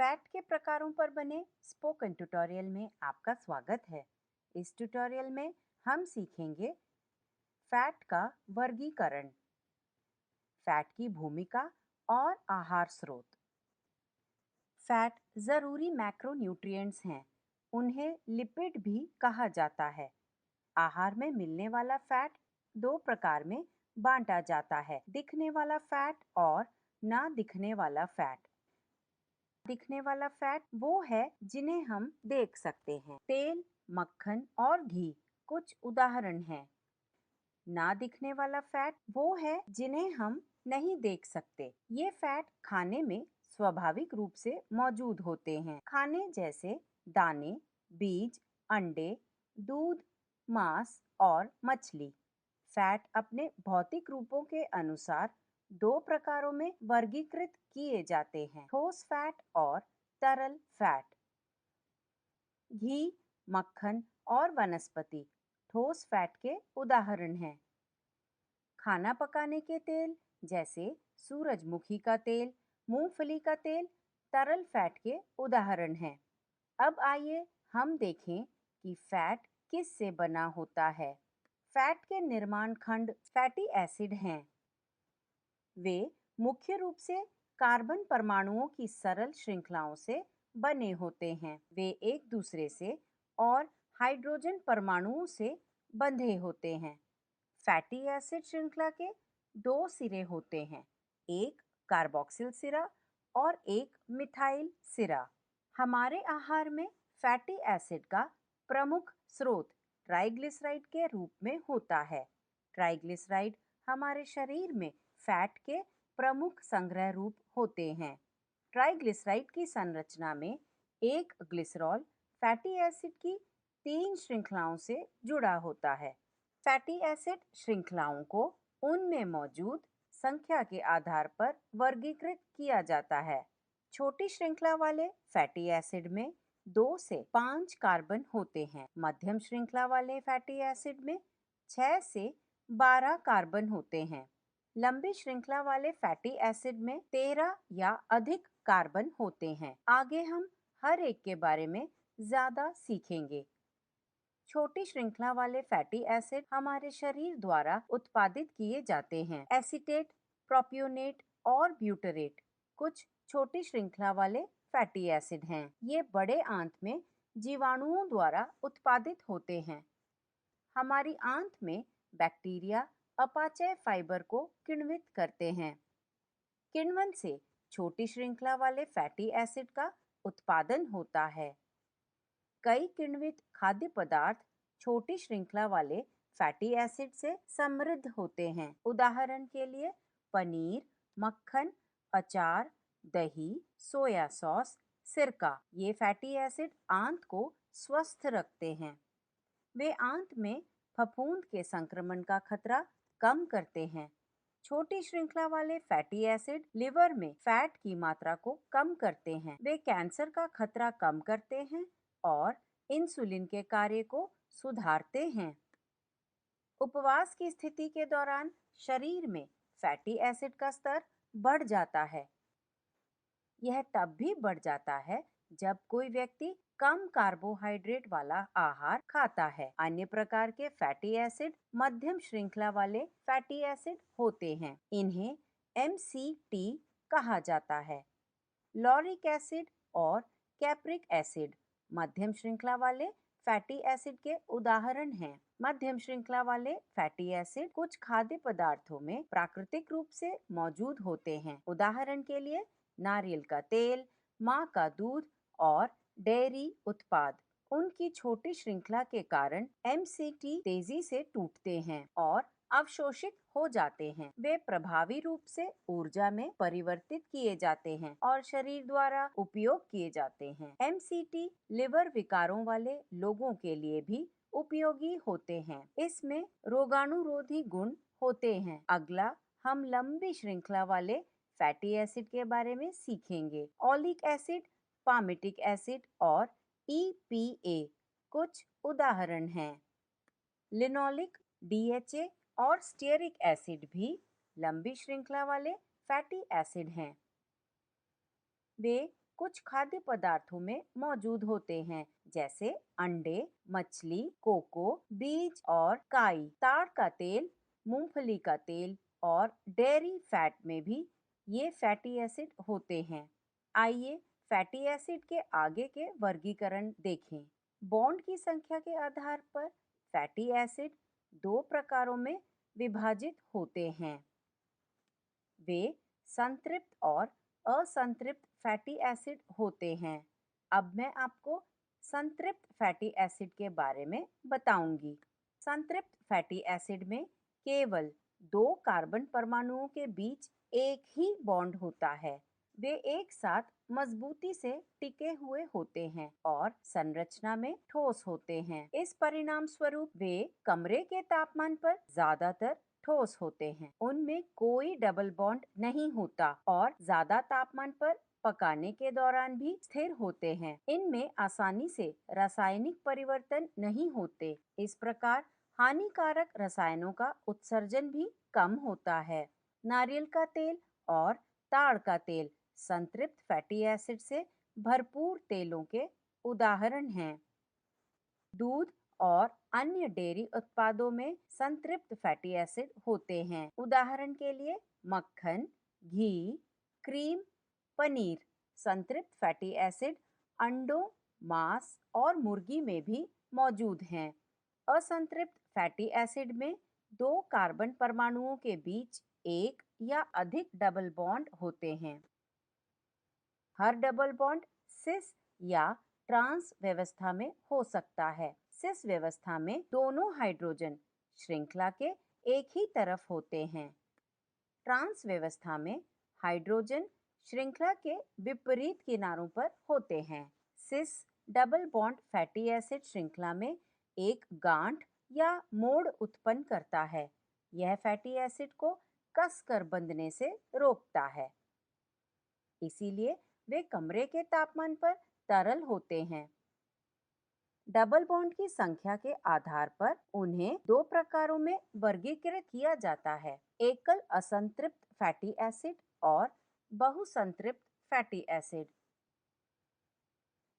Fat के प्रकारों पर बने स्पोकन ट्यूटोरियल में आपका स्वागत है। इस ट्यूटोरियल में हम सीखेंगे फैट का वर्गीकरण, फैट की भूमिका और आहार स्रोत। फैट जरूरी मैक्रोन्यूट्रिएंट्स हैं। उन्हें लिपिड भी कहा जाता है। आहार में मिलने वाला फैट दो प्रकार में बांटा जाता है, दिखने वाला फैट और ना दिखने वाला फैट। दिखने वाला फैट वो है जिन्हें हम देख सकते हैं। तेल, मक्खन और घी कुछ उदाहरण हैं। ना दिखने वाला फैट वो है जिन्हें हम नहीं देख सकते। ये फैट खाने में स्वाभाविक रूप से मौजूद होते हैं। खाने जैसे दाने, बीज, अंडे, दूध, मांस और मछली। फैट अपने भौतिक रूपों के अनुसार दो प्रकारों में वर्गीकृत किए जाते हैं, ठोस फैट और तरल फैट। घी, मक्खन और वनस्पति ठोस फैट के उदाहरण हैं। खाना पकाने के तेल जैसे सूरजमुखी का तेल, मूंगफली का तेल तरल फैट के उदाहरण हैं। अब आइए हम देखें कि फैट किस से बना होता है। फैट के निर्माण खंड फैटी एसिड हैं। वे मुख्य रूप से कार्बन परमाणुओं की सरल श्रृंखलाओं से बने होते हैं। वे एक दूसरे से और हाइड्रोजन परमाणुओं से बंधे होते हैं। फैटी एसिड श्रृंखला के दो सिरे होते हैं, एक कार्बोक्सिल सिरा और एक मिथाइल सिरा। हमारे आहार में फैटी एसिड का प्रमुख स्रोत ट्राइग्लिसराइड के रूप में होता है। ट्राइग्लिसराइड हमारे शरीर में फैट के प्रमुख संग्रह रूप होते हैं। ट्राइग्लिसराइड की संरचना में एक ग्लिसरॉल फैटी एसिड की 3 श्रृंखलाओं से जुड़ा होता है। फैटी एसिड श्रृंखलाओं को उनमें मौजूद संख्या के आधार पर वर्गीकृत किया जाता है। छोटी श्रृंखला वाले फैटी एसिड में 2 से 5 कार्बन होते हैं। मध्यम श्रृंखला वाले फैटी एसिड में 6 से 12 कार्बन होते हैं। लंबी श्रृंखला वाले फैटी एसिड में 13 या अधिक कार्बन होते हैं। आगे हम हर एक के बारे में ज्यादा सीखेंगे। छोटी श्रृंखला वाले फैटी एसिड हमारे शरीर द्वारा उत्पादित किए जाते हैं। एसीटेट, प्रोपियोनेट और ब्यूटरेट कुछ छोटी श्रृंखला वाले फैटी एसिड हैं। ये बड़े आंत में जीवाणुओं द्वारा उत्पादित होते हैं। हमारी आंत में बैक्टीरिया अपाचय फाइबर को किण्वित करते हैं। किण्वन से छोटी श्रृंखला वाले फैटी एसिड का उत्पादन होता है। कई किण्वित खाद्य पदार्थ छोटी श्रृंखला वाले फैटी एसिड से समृद्ध होते हैं। उदाहरण के लिए पनीर, मक्खन, अचार, दही, सोया सॉस, सिरका। ये फैटी एसिड आंत को स्वस्थ रखते हैं। वे आंत में फफूंद के संक्रमण का खतरा कम करते हैं। छोटी श्रृंखला वाले फैटी एसिड लिवर में फैट की मात्रा को कम करते हैं। वे कैंसर का खतरा कम करते हैं और इंसुलिन के कार्य को सुधारते हैं। उपवास की स्थिति के दौरान शरीर में फैटी एसिड का स्तर बढ़ जाता है। यह तब भी बढ़ जाता है जब कोई व्यक्ति कम कार्बोहाइड्रेट वाला आहार खाता है। अन्य प्रकार के फैटी एसिड मध्यम श्रृंखला वाले फैटी एसिड होते हैं। इन्हें MCT कहा जाता है। लॉरिक एसिड और कैप्रिक एसिड मध्यम श्रृंखला वाले फैटी एसिड के उदाहरण हैं। मध्यम श्रृंखला वाले फैटी एसिड कुछ खाद्य पदार्थों में प्राकृतिक रूप से मौजूद होते हैं। उदाहरण के लिए नारियल का तेल, माँ का दूध और डेयरी उत्पाद। उनकी छोटी श्रृंखला के कारण MCT तेजी से टूटते हैं और अवशोषित हो जाते हैं। वे प्रभावी रूप से ऊर्जा में परिवर्तित किए जाते हैं और शरीर द्वारा उपयोग किए जाते हैं। MCT लिवर विकारों वाले लोगों के लिए भी उपयोगी होते हैं। इसमें रोगाणुरोधी गुण होते हैं। अगला हम लंबी श्रृंखला वाले फैटी एसिड के बारे में सीखेंगे। ओलिक एसिड, पामिटिक एसिड और EPA कुछ उदाहरण हैं। लिनोलिक, DHA और स्टीयरिक एसिड भी लंबी श्रृंखला वाले फैटी एसिड हैं। वे कुछ खाद्य पदार्थों में मौजूद होते हैं, जैसे अंडे, मछली, कोको, बीज और काई। ताड़ का तेल, मूंगफली का तेल और डेयरी फैट में भी ये फैटी एसिड होते हैं। आइए फैटी एसिड के आगे के वर्गीकरण देखें। बॉन्ड की संख्या के आधार पर फैटी एसिड दो प्रकारों में विभाजित होते हैं। वे संतृप्त और असंतृप्त फैटी एसिड होते हैं। अब मैं आपको संतृप्त फैटी एसिड के बारे में बताऊंगी। संतृप्त फैटी एसिड में केवल दो कार्बन परमाणुओं के बीच एक ही बॉन्ड होता है। वे एक साथ मजबूती से टिके हुए होते हैं और संरचना में ठोस होते हैं। इस परिणाम स्वरूप वे कमरे के तापमान पर ज्यादातर ठोस होते हैं। उनमें कोई डबल बॉन्ड नहीं होता और ज्यादा तापमान पर पकाने के दौरान भी स्थिर होते हैं। इनमें आसानी से रासायनिक परिवर्तन नहीं होते। इस प्रकार हानिकारक रसायनों का उत्सर्जन भी कम होता है। नारियल का तेल और ताड़ का तेल संतृप्त फैटी एसिड से भरपूर तेलों के उदाहरण हैं। दूध और अन्य डेयरी उत्पादों में संतृप्त फैटी एसिड होते हैं। उदाहरण के लिए मक्खन, घी, क्रीम, पनीर। संतृप्त फैटी एसिड अंडों, मांस और मुर्गी में भी मौजूद हैं। असंतृप्त फैटी एसिड में दो कार्बन परमाणुओं के बीच एक या अधिक डबल बॉन्ड होते हैं। हर डबल बॉन्ड सिस या ट्रांस व्यवस्था में हो सकता है। सिस व्यवस्था में दोनों हाइड्रोजन श्रृंखला के एक ही तरफ होते हैं। ट्रांस व्यवस्था में हाइड्रोजन श्रृंखला के विपरीत किनारों पर होते हैं। सिस डबल बॉन्ड फैटी एसिड श्रृंखला में एक गांठ या मोड़ उत्पन्न करता है। यह फैटी एसिड को कसकर बंधने से रोकता है, इसीलिए वे कमरे के तापमान पर तरल होते हैं। डबल बॉन्ड की संख्या के आधार पर उन्हें दो प्रकारों में वर्गीकृत किया जाता है: एकल असंतृप्त फैटी एसिड और बहुसंतृप्त फैटी एसिड।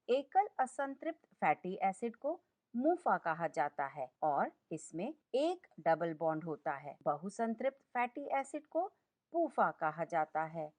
एकल असंतृप्त फैटी एसिड को मुफा कहा जाता है और इसमें एक डबल बॉन्ड होता है। बहुसंतृप्त फैटी एसिड को पूफा कहा जाता है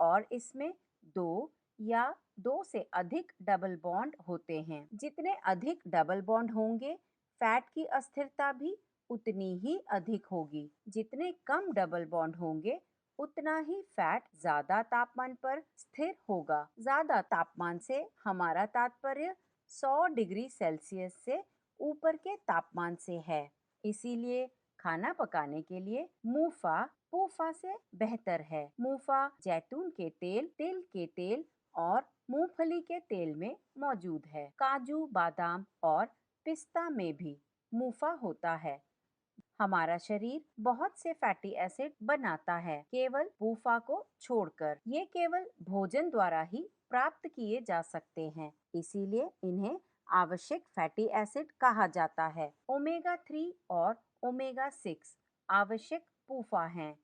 और इसमें दो या दो से अधिक डबल बॉन्ड होते हैं। जितने अधिक डबल बॉन्ड होंगे, फैट की अस्थिरता भी उतनी ही अधिक होगी। जितने कम डबल बॉन्ड होंगे, उतना ही फैट ज्यादा तापमान पर स्थिर होगा। ज्यादा तापमान से हमारा तात्पर्य 100 डिग्री सेल्सियस से ऊपर के तापमान से है। इसीलिए खाना पकाने के लिए मुफा पूफा से बेहतर है। मुफा जैतून के तेल, तिल के तेल और मूंगफली के तेल में मौजूद है। काजू, बादाम और पिस्ता में भी मुफा होता है। हमारा शरीर बहुत से फैटी एसिड बनाता है, केवल पूफा को छोड़कर। ये केवल भोजन द्वारा ही प्राप्त किए जा सकते हैं, इसीलिए इन्हें आवश्यक फैटी एसिड कहा जाता है। ओमेगा 3 और ओमेगा 6 आवश्यक पूफा हैं।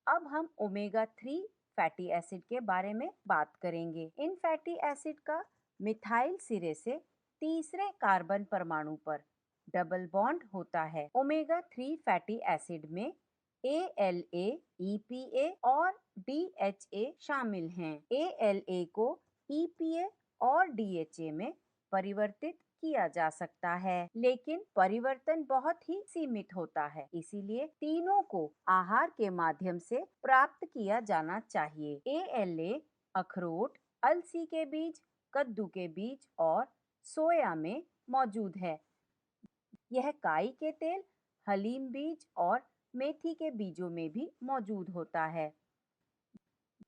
अब हम ओमेगा 3 फैटी एसिड के बारे में बात करेंगे। इन फैटी एसिड का मिथाइल सिरे से तीसरे कार्बन परमाणु पर डबल बॉन्ड होता है। ओमेगा 3 फैटी एसिड में ALA, EPA और DHA शामिल हैं। ALA को EPA और DHA में परिवर्तित किया जा सकता है, लेकिन परिवर्तन बहुत ही सीमित होता है, इसीलिए तीनों को आहार के माध्यम से प्राप्त किया जाना चाहिए। ALA अखरोट, अलसी के बीज, कद्दू के बीज और सोया में मौजूद है। यह काई के तेल, हलीम बीज और मेथी के बीजों में भी मौजूद होता है।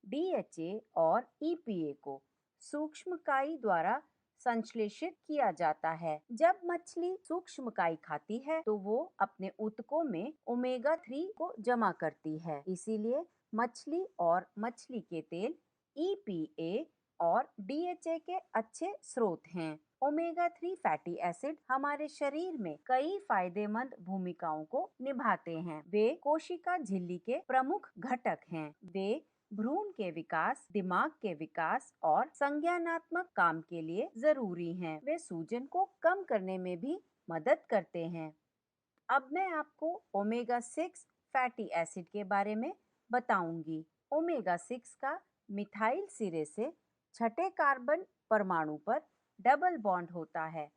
DHA और EPA को सूक्ष्म काई द्वारा संश्लेषित किया जाता है। जब मछली सूक्ष्म काई खाती है तो वो अपने ऊतकों में ओमेगा 3 को जमा करती है, इसीलिए मछली और मछली के तेल EPA और DHA के अच्छे स्रोत हैं। ओमेगा 3 फैटी एसिड हमारे शरीर में कई फायदेमंद भूमिकाओं को निभाते हैं। वे कोशिका झिल्ली के प्रमुख घटक हैं। वे भ्रूण के विकास, दिमाग के विकास और संज्ञानात्मक काम के लिए जरूरी हैं। वे सूजन को कम करने में भी मदद करते हैं। अब मैं आपको ओमेगा 6 फैटी एसिड के बारे में बताऊंगी। ओमेगा 6 का मिथाइल सिरे से छठे कार्बन परमाणु पर डबल बॉन्ड होता है।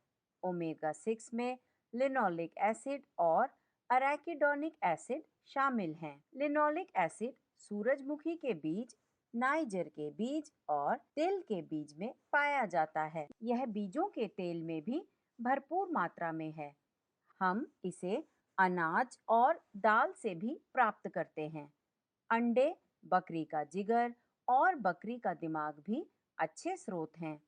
ओमेगा 6 में लिनोलिक एसिड और अराकिडोनिक एसिड शामिल हैं। लिनोलिक एसिड सूरजमुखी के बीज, नाइजर के बीज और तिल के बीज में पाया जाता है। यह बीजों के तेल में भी भरपूर मात्रा में है। हम इसे अनाज और दाल से भी प्राप्त करते हैं। अंडे, बकरी का जिगर और बकरी का दिमाग भी अच्छे स्रोत हैं।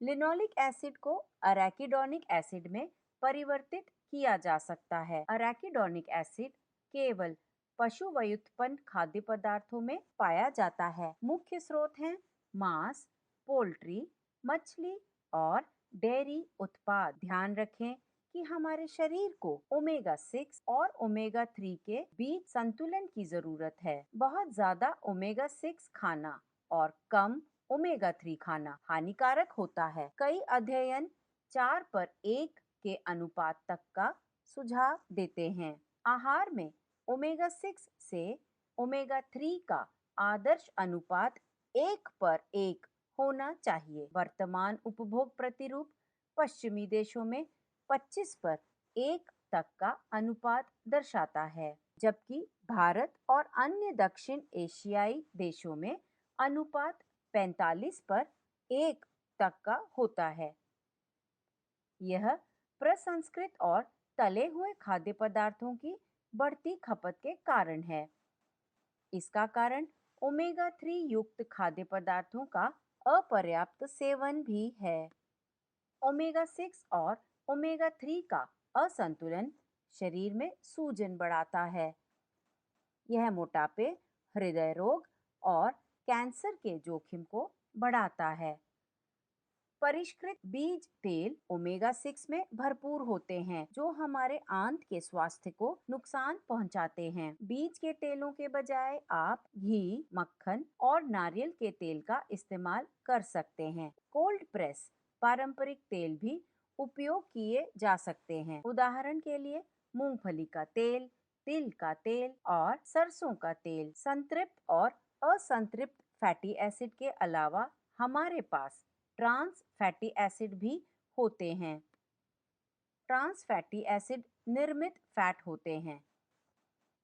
लिनोलिक एसिड को अराकिडोनिक एसिड में परिवर्तित किया जा सकता है। अराकिडोनिक एसिड केवल पशु व्युत्पन्न खाद्य पदार्थों में पाया जाता है। मुख्य स्रोत हैं मांस, पोल्ट्री, मछली और डेयरी उत्पाद। ध्यान रखें कि हमारे शरीर को ओमेगा 6 और ओमेगा 3 के बीच संतुलन की जरूरत है। बहुत ज्यादा ओमेगा 6 खाना और कम ओमेगा 3 खाना हानिकारक होता है। कई अध्ययन 4:1 के अनुपात तक का सुझाव देते हैं। आहार में ओमेगा 6 से ओमेगा 3 का आदर्श अनुपात 1:1 होना चाहिए। वर्तमान उपभोग प्रतिरूप पश्चिमी देशों में 25:1 तक का अनुपात दर्शाता है, जबकि भारत और अन्य दक्षिण एशियाई देशों में अनुपात 45:1 तक का होता है। यह प्रसंस्कृत और तले हुए खाद्य पदार्थों की बढ़ती खपत के कारण है। इसका कारण ओमेगा 3 युक्त खाद्य पदार्थों का अपर्याप्त सेवन भी है। ओमेगा 6 और ओमेगा 3 का असंतुलन शरीर में सूजन बढ़ाता है। यह मोटापे, हृदय रोग और कैंसर के जोखिम को बढ़ाता है। परिष्कृत बीज तेल ओमेगा 6 में भरपूर होते हैं, जो हमारे आंत के स्वास्थ्य को नुकसान पहुंचाते हैं। बीज के तेलों के बजाय आप घी, मक्खन और नारियल के तेल का इस्तेमाल कर सकते हैं। कोल्ड प्रेस पारंपरिक तेल भी उपयोग किए जा सकते हैं। उदाहरण के लिए मूंगफली का तेल, तिल का तेल और सरसों का तेल। संतृप्त और असंतृप्त फैटी एसिड के अलावा हमारे पास ट्रांस फैटी एसिड भी होते हैं। ट्रांस फैटी एसिड निर्मित फैट होते हैं।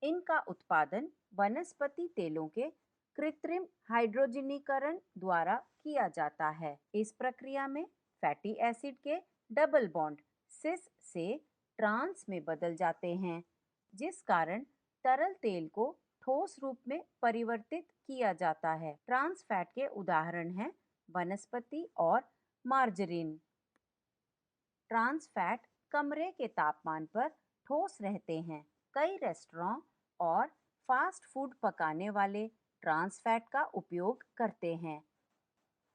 इनका उत्पादन वनस्पति तेलों के कृत्रिम हाइड्रोजनीकरण द्वारा किया जाता है। इस प्रक्रिया में फैटी एसिड के डबल बॉन्ड सिस से ट्रांस में बदल जाते हैं, जिस कारण तरल तेल को ठोस रूप में परिवर्तित किया जाता है। ट्रांस फैट के उदाहरण हैं वनस्पति और मार्जरीन। ट्रांस फैट कमरे के तापमान पर ठोस रहते हैं। कई रेस्टोरेंट और फास्ट फूड पकाने वाले ट्रांस फैट का उपयोग करते हैं।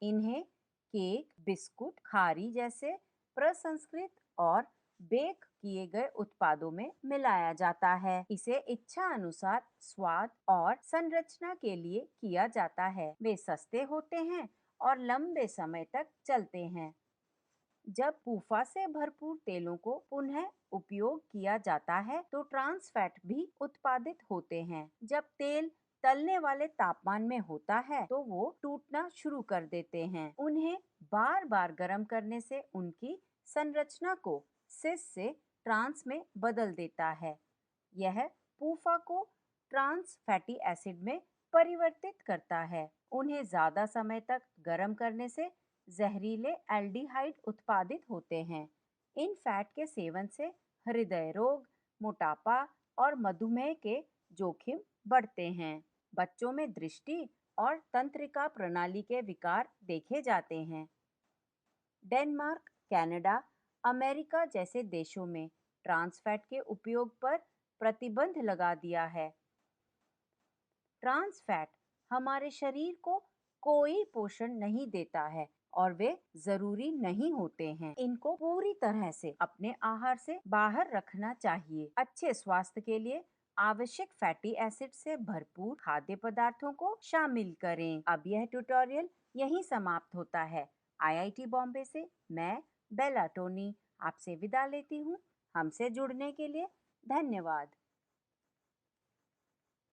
इन्हें केक, बिस्कुट, खारी जैसे प्रसंस्कृत और बेक किए गए उत्पादों में मिलाया जाता है। इसे इच्छा अनुसार स्वाद और संरचना के लिए किया जाता है। वे सस्ते होते हैं और लंबे समय तक चलते हैं। जब पूफा से भरपूर तेलों को पुनः उपयोग किया जाता है तो ट्रांस फैट भी उत्पादित होते हैं। जब तेल तलने वाले तापमान में होता है तो वो टूटना शुरू कर देते हैं। उन्हें बार बार गर्म करने से उनकी संरचना को सिस से ट्रांस में बदल देता है। यह पूफा को ट्रांस फैटी एसिड में परिवर्तित करता है। उन्हें ज्यादा समय तक गर्म करने से जहरीले एल्डिहाइड उत्पादित होते हैं। इन फैट के सेवन से हृदय रोग, मोटापा और मधुमेह के जोखिम बढ़ते हैं। बच्चों में दृष्टि और तंत्रिका प्रणाली के विकार देखे जाते हैं। डेनमार्क, कनाडा, अमेरिका जैसे देशों में ट्रांस फैट के उपयोग पर प्रतिबंध लगा दिया है। ट्रांस फैट हमारे शरीर को कोई पोषण नहीं देता है और वे जरूरी नहीं होते हैं। इनको पूरी तरह से अपने आहार से बाहर रखना चाहिए। अच्छे स्वास्थ्य के लिए आवश्यक फैटी एसिड से भरपूर खाद्य पदार्थों को शामिल करें। अब यह ट्यूटोरियल यहीं समाप्त होता है। आईआईटी बॉम्बे से मैं बेला टोनी आपसे विदा लेती हूँ। हमसे जुड़ने के लिए धन्यवाद।